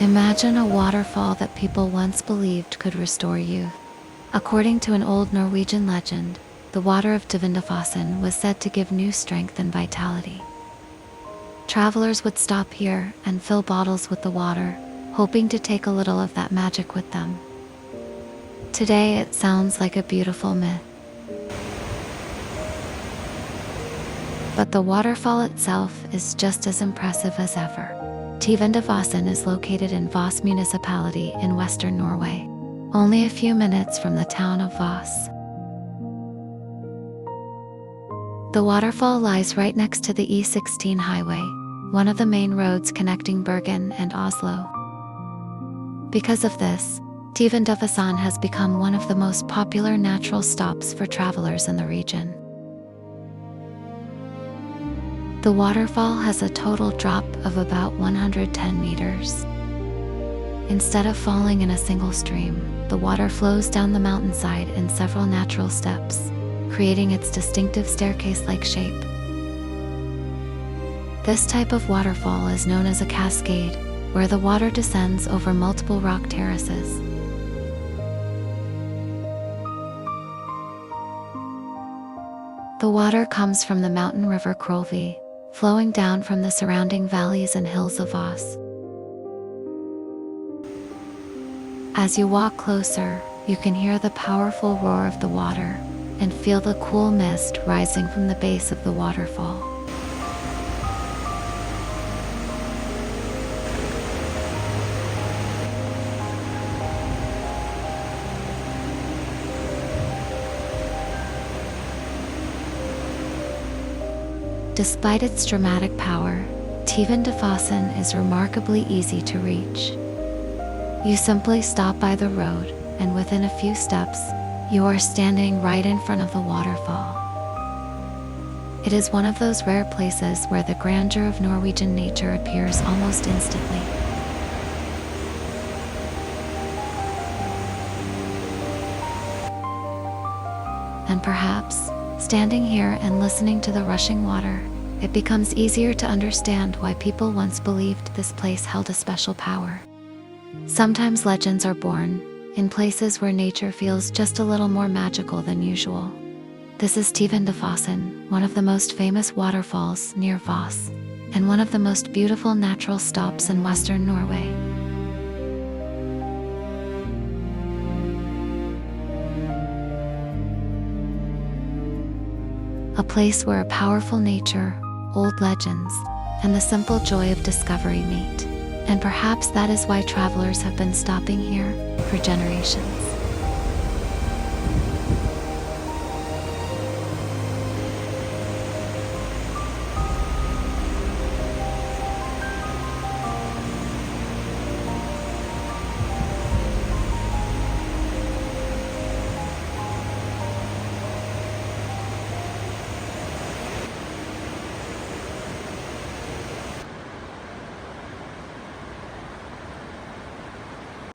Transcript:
Imagine a waterfall that people once believed could restore youth. According to an old Norwegian legend, the water of Tvindefossen was said to give new strength and vitality. Travelers would stop here and fill bottles with the water, hoping to take a little of that magic with them. Today it sounds like a beautiful myth. But the waterfall itself is just as impressive as ever. Tvindefossen is located in Voss municipality in Western Norway, only a few minutes from the town of Voss. The waterfall lies right next to the E16 highway, one of the main roads connecting Bergen and Oslo. Because of this, Tvindefossen has become one of the most popular natural stops for travelers in the region. The waterfall has a total drop of about 110 meters. Instead of falling in a single stream, the water flows down the mountainside in several natural steps, creating its distinctive staircase-like shape. This type of waterfall is known as a cascade, where the water descends over multiple rock terraces. The water comes from the mountain river Krolvi, flowing down from the surrounding valleys and hills of Voss. As you walk closer, you can hear the powerful roar of the water and feel the cool mist rising from the base of the waterfall. Despite its dramatic power, Tvindefossen is remarkably easy to reach. You simply stop by the road, and within a few steps, you are standing right in front of the waterfall. It is one of those rare places where the grandeur of Norwegian nature appears almost instantly. And perhaps, standing here and listening to the rushing water, it becomes easier to understand why people once believed this place held a special power. Sometimes legends are born in places where nature feels just a little more magical than usual. This is Tvindefossen, one of the most famous waterfalls near Voss, and one of the most beautiful natural stops in Western Norway. A place where a powerful nature, old legends, and the simple joy of discovery meet. And perhaps that is why travelers have been stopping here for generations.